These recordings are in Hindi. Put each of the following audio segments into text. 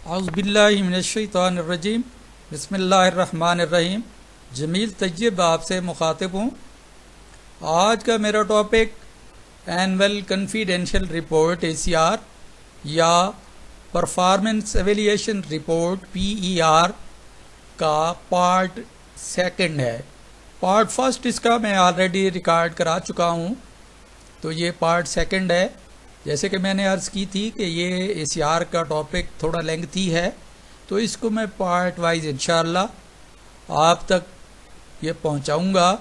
औज़ुबिल्लाहिमिनश्शैतानिर्रजीम बिस्मिल्लाहिर्रहमानिर्रहीम। जमील तैयब आपसे मुखातिब हूँ। आज का मेरा topic annual confidential report ACR या परफॉर्मेंस एवेल्यूएशन रिपोर्ट PER का पार्ट सेकंड है। पार्ट फर्स्ट इसका मैं ऑलरेडी रिकॉर्ड करा चुका हूँ, तो ये पार्ट सेकंड है। जैसे कि मैंने अर्ज़ की थी कि ये ACR का टॉपिक थोड़ा लेंथी है, तो इसको मैं पार्ट वाइज इंशाअल्लाह आप तक ये पहुंचाऊंगा।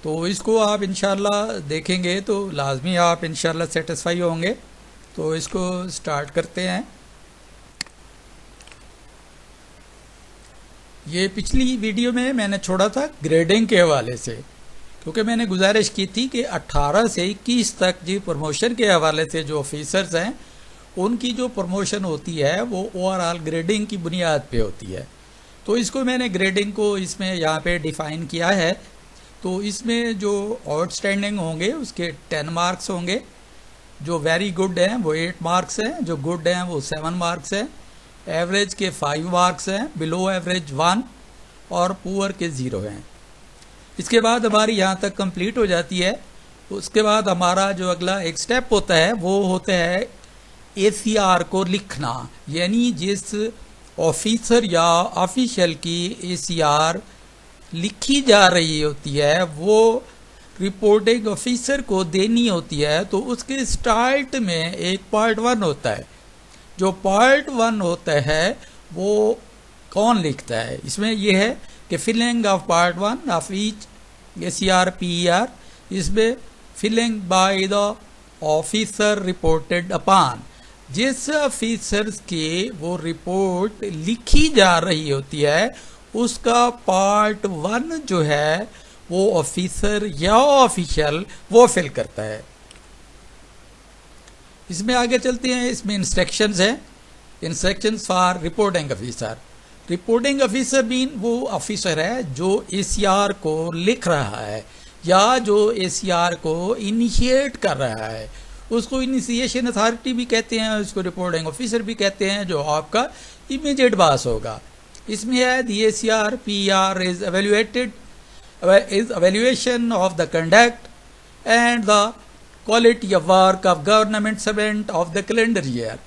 तो इसको आप इंशाअल्लाह देखेंगे तो लाजमी आप इंशाअल्लाह सेटिस्फाई होंगे। तो इसको स्टार्ट करते हैं। ये पिछली वीडियो में मैंने छोड़ा था ग्रेडिंग के हवाले से, क्योंकि मैंने गुजारिश की थी कि 18 से 21 तक जी प्रमोशन के हवाले से जो ऑफिसर्स हैं उनकी जो प्रमोशन होती है वो ओवरऑल ग्रेडिंग की बुनियाद पे होती है। तो इसको मैंने ग्रेडिंग को इसमें यहाँ पे डिफ़ाइन किया है। तो इसमें जो आउटस्टैंडिंग होंगे उसके 10 मार्क्स होंगे, जो वेरी गुड हैं वो 8 मार्क्स हैं, जो गुड हैं वो 7 मार्क्स हैं, एवरेज के 5 मार्क्स हैं, बिलो एवरेज 1 और पुअर के 0 हैं। इसके बाद हमारी यहाँ तक कंप्लीट हो जाती है। उसके बाद हमारा जो अगला एक स्टेप होता है वो होता है ACR को लिखना, यानी जिस ऑफिसर या ऑफिशियल की ACR लिखी जा रही होती है वो रिपोर्टिंग ऑफिसर को देनी होती है। तो उसके स्टार्ट में एक पार्ट 1 होता है। जो पार्ट 1 होता है वो कौन लिखता है? इसमें यह है कि filling of part 1 of each ACR PER, इसमें filling by the officer reported upon, जिस ऑफिसर्स की वो रिपोर्ट लिखी जा रही होती है उसका पार्ट 1 जो है वो ऑफिसर या ऑफिशियल वो फिल करता है। इसमें आगे चलते हैं। इसमें इंस्ट्रक्शंस हैं, instructions for reporting officer. Reporting officer mean वो ऑफिसर है जो ACR को लिख रहा है या जो ACR को इनिशिएट कर रहा है। उसको इनिशिएशन अथॉरिटी भी कहते हैं, उसको रिपोर्टिंग ऑफिसर भी कहते हैं, जो आपका इमीडिएट बॉस होगा। इसमें है the ACR PER is evaluation of the conduct and the quality of work of government servant of the calendar year।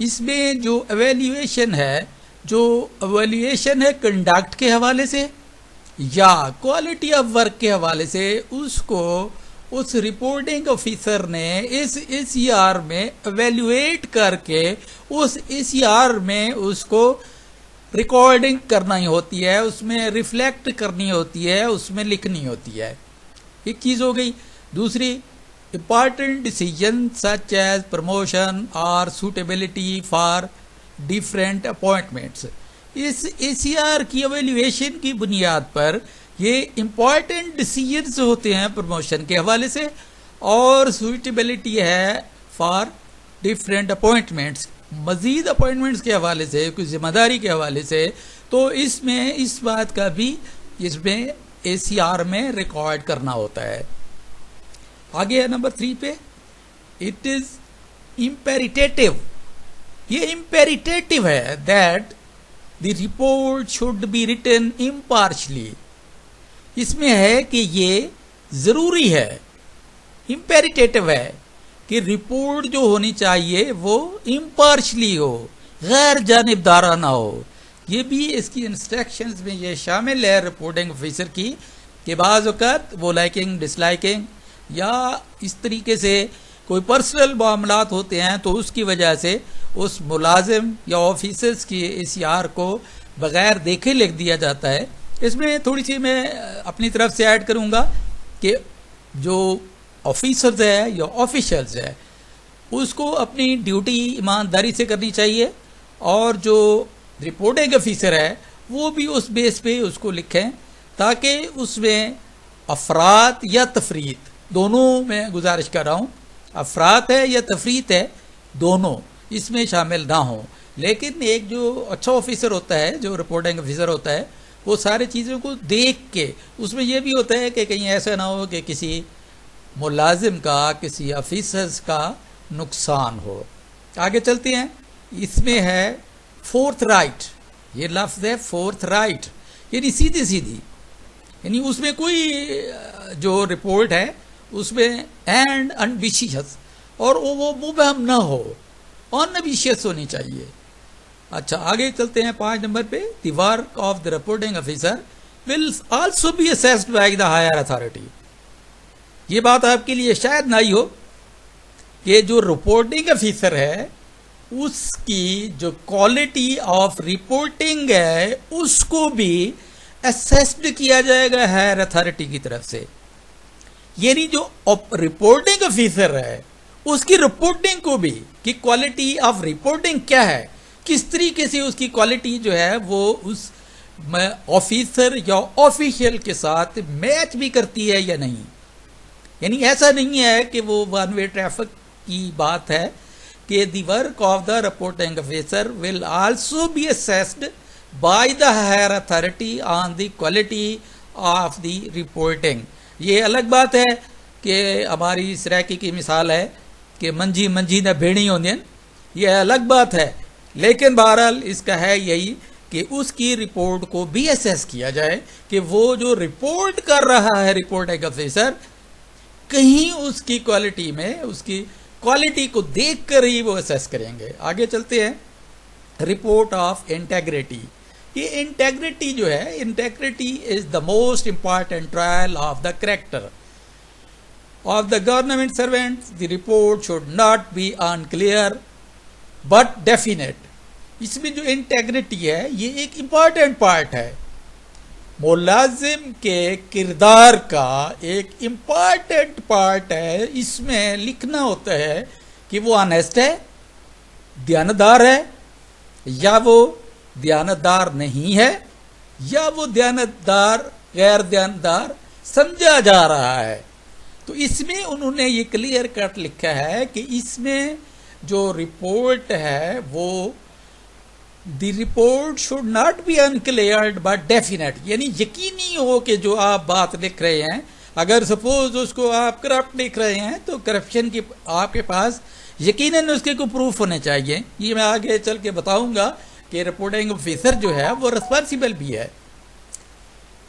इसमें जो evaluation है कंडक्ट के हवाले से या क्वालिटी ऑफ वर्क के हवाले से, उसको उस रिपोर्टिंग ऑफिसर ने इस ACR में एवेल्युएट करके उस ACR में उसको रिकॉर्डिंग करनी होती है, उसमें रिफ्लेक्ट करनी होती है, उसमें लिखनी होती है। एक चीज़ हो गई। दूसरी, important decision such as promotion और सूटेबिलिटी फॉर डिफरेंट अपॉइंटमेंट्स। इस ACR की एवेल्युएशन की बुनियाद पर ये इंपॉर्टेंट डिसीजंस होते हैं प्रमोशन के हवाले से, और सूटेबिलिटी है फॉर डिफरेंट अपॉइंटमेंट्स, मजीद अपॉइंटमेंट्स के हवाले से, कुछ जिम्मेदारी के हवाले से। तो इसमें इस बात का भी इसमें ACR में रिकॉर्ड करना होता है। आगे है नंबर 3 पे, इट इज इम्पेरिटेटिव। ये इम्पेरिटेटिव है that the report should be written impartially. इसमें है कि ये जरूरी है, इम्पेरिटेटिव है कि रिपोर्ट जो होनी चाहिए वो इम्पार्शली हो, गैर जानिबदाराना हो। ये भी इसकी इंस्ट्रक्शंस में ये शामिल है रिपोर्टिंग ऑफिसर की कि बाज़ वक़्त वो लाइकिंग डिसलाइकिंग या इस तरीके से कोई पर्सनल मामलात होते हैं तो उसकी वजह से उस मुलाजिम या ऑफिसर्स की ACR को बगैर देखे लिख दिया जाता है। इसमें थोड़ी सी मैं अपनी तरफ से ऐड करूँगा कि जो ऑफिसर्स है या ऑफिशियल्स है उसको अपनी ड्यूटी ईमानदारी से करनी चाहिए, और जो रिपोर्टिंग ऑफिसर है वो भी उस बेस पे उसको लिखें ताकि उसमें अफरात या तफरीत, दोनों में गुजारिश कर रहा हूँ, अफरात है या तफरीत है, दोनों इसमें शामिल ना हो। लेकिन एक जो अच्छा ऑफिसर होता है, जो रिपोर्टिंग ऑफिसर होता है, वो सारी चीज़ों को देख के, उसमें यह भी होता है कि कहीं ऐसा ना हो कि किसी मुलाजिम का, किसी ऑफिसर्स का नुकसान हो। आगे चलते हैं। इसमें है फोर्थ राइट, ये लफ्ज है फोर्थ राइट, यानी सीधी सीधी, यानी उसमें कोई जो रिपोर्ट है उसमें एंड अनविशियस और वो मुबहम ना हो, अनविशियस होनी चाहिए। अच्छा आगे चलते हैं 5 नंबर पे, the work of the reporting officer will also be assessed by the higher authority. ये बात आपके लिए शायद ना ही हो कि जो रिपोर्टिंग ऑफिसर है उसकी जो क्वालिटी ऑफ रिपोर्टिंग है उसको भी असेस्ड किया जाएगा हायर अथॉरिटी की तरफ से, यानी जो रिपोर्टिंग ऑफिसर है उसकी रिपोर्टिंग को भी कि क्वालिटी ऑफ रिपोर्टिंग क्या है, किस तरीके से उसकी क्वालिटी जो है वो उस ऑफिसर या ऑफिशियल के साथ मैच भी करती है या नहीं। यानी ऐसा नहीं है कि वो वन वे ट्रैफिक की बात है कि the work of the reporting officer will also be assessed by the higher authority on the quality of the reporting. ये अलग बात है कि हमारी सराकी की मिसाल है कि मंजी मंजी न भेड़ी होंगे, ये अलग बात है, लेकिन बहरहाल इसका है यही कि उसकी रिपोर्ट को भी असेस किया जाए कि वो जो रिपोर्ट कर रहा है रिपोर्टिंग ऑफिसर कहीं उसकी क्वालिटी में, उसकी क्वालिटी को देख कर ही वो असेस करेंगे। आगे चलते हैं, रिपोर्ट ऑफ इंटेग्रिटी। ये इंटेग्रिटी जो है, integrity is the most important trial of the character of the government servant. The report should not B unclear but definite. इसमें जो इंटेग्रिटी है ये एक इंपॉर्टेंट पार्ट है, मुलाजिम के किरदार का एक इंपॉर्टेंट पार्ट है। इसमें लिखना होता है कि वो ऑनेस्ट है, दयानतदार है, या वो दयानतदार नहीं है, या वो दयानतदार गैर दयानतदार समझा जा रहा है। तो इसमें उन्होंने ये क्लियर कट लिखा है कि इसमें जो रिपोर्ट है वो the report should not be uncleared but definite, यानी यकीनी हो कि जो आप बात लिख रहे हैं, अगर सपोज उसको आप करप्ट लिख रहे हैं तो करप्शन की आपके पास यकीनन उसके को प्रूफ होने चाहिए। ये मैं आगे चल के बताऊंगा कि रिपोर्टिंग ऑफिसर जो है वो रिस्पॉन्सिबल भी है।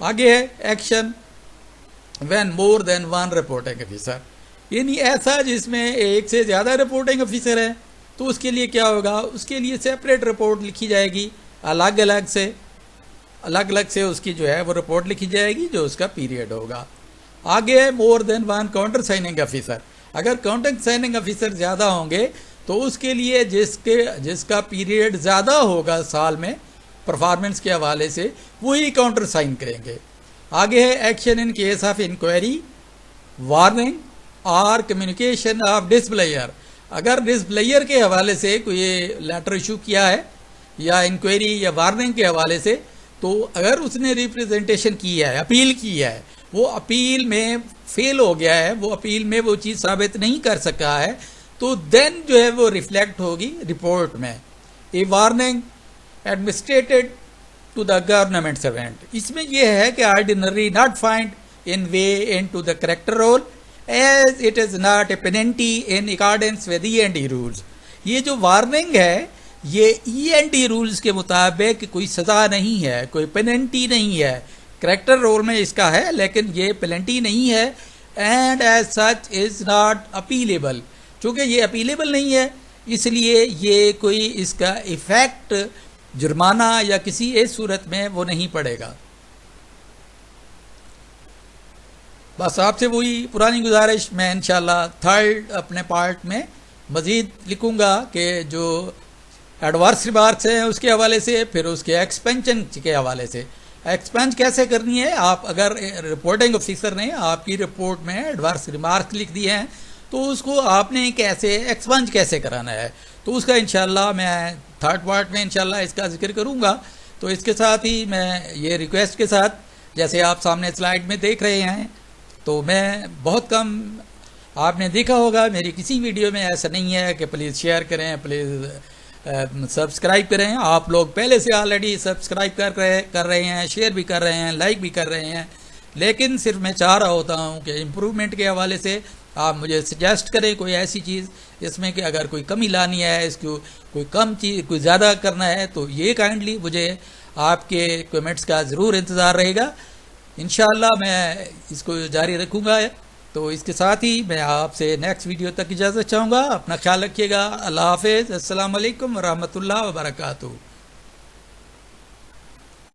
आगे है action when more than one reporting officer, यानी ऐसा जिसमें एक से ज्यादा रिपोर्टिंग ऑफिसर है तो उसके लिए क्या होगा, उसके लिए सेपरेट रिपोर्ट लिखी जाएगी, अलग अलग से उसकी जो है वो रिपोर्ट लिखी जाएगी जो उसका पीरियड होगा। आगे है more than one counter signing officer. अगर काउंटर साइनिंग ऑफिसर ज्यादा होंगे तो उसके लिए जिसका पीरियड ज्यादा होगा साल में परफॉर्मेंस के हवाले से वही काउंटर साइन करेंगे। आगे है action in case of inquiry, warning और कम्युनिकेशन ऑफ डिस्प्लेयर। अगर डिस्प्लेयर के हवाले से कोई लेटर इशू किया है या इंक्वायरी या वार्निंग के हवाले से, तो अगर उसने रिप्रेजेंटेशन की है, अपील की है, वो अपील में फेल हो गया है, वो अपील में वो चीज़ साबित नहीं कर सका है, तो देन जो है वो रिफ्लेक्ट होगी रिपोर्ट में। A warning administered to the government servant. इसमें यह है कि ordinary not find in way into the character roll as it is not a penalty in accordance with E&E rules. ये जो वार्निंग है ये E&E रूल्स के मुताबिक कोई सजा नहीं है, कोई पेनल्टी नहीं है। करेक्टर रोल में इसका है लेकिन ये पेनल्टी नहीं है, and as such is not appealable. चूंकि ये अपीलेबल नहीं है इसलिए ये कोई इसका इफेक्ट जुर्माना या किसी एक सूरत में वो नहीं पड़ेगा। बस आपसे वही पुरानी गुजारिश, मैं इंशाल्लाह थर्ड अपने पार्ट में मजीद लिखूंगा कि जो एडवर्स रिमार्क्स हैं उसके हवाले से, फिर उसके एक्सपेंशन के हवाले से। एक्सपेंस कैसे करनी है, आप अगर रिपोर्टिंग ऑफिसर ने आपकी रिपोर्ट में एडवर्स रिमार्क्स लिख दिए हैं तो उसको आपने कैसे एक्सपेंस कैसे कराना है, तो उसका इंशाल्लाह मैं थर्ड पार्ट में इंशाल्लाह इसका जिक्र करूंगा। तो इसके साथ ही मैं ये रिक्वेस्ट के साथ, जैसे आप सामने स्लाइड में देख रहे हैं, तो मैं बहुत कम आपने देखा होगा मेरी किसी वीडियो में ऐसा नहीं है कि प्लीज़ शेयर करें, प्लीज़ सब्सक्राइब करें। आप लोग पहले से ऑलरेडी सब्सक्राइब कर रहे हैं, शेयर भी कर रहे हैं, लाइक भी कर रहे हैं, लेकिन सिर्फ मैं चाह रहा होता हूं कि इम्प्रूवमेंट के हवाले से आप मुझे सजेस्ट करें कोई ऐसी चीज़ जिसमें कि अगर कोई कमी लानी है, इसको कोई कम चीज़ कोई ज़्यादा करना है तो ये काइंडली मुझे आपके कमेंट्स का ज़रूर इंतज़ार रहेगा। इंशाअल्लाह मैं इसको जारी रखूँगा। तो इसके साथ ही मैं आपसे नेक्स्ट वीडियो तक इजाज़त चाहूँगा। अपना ख्याल रखिएगा। अल्लाह हाफ़िज़। अस्सलाम वालेकुम व रहमतुल्लाह व बरकातुहू।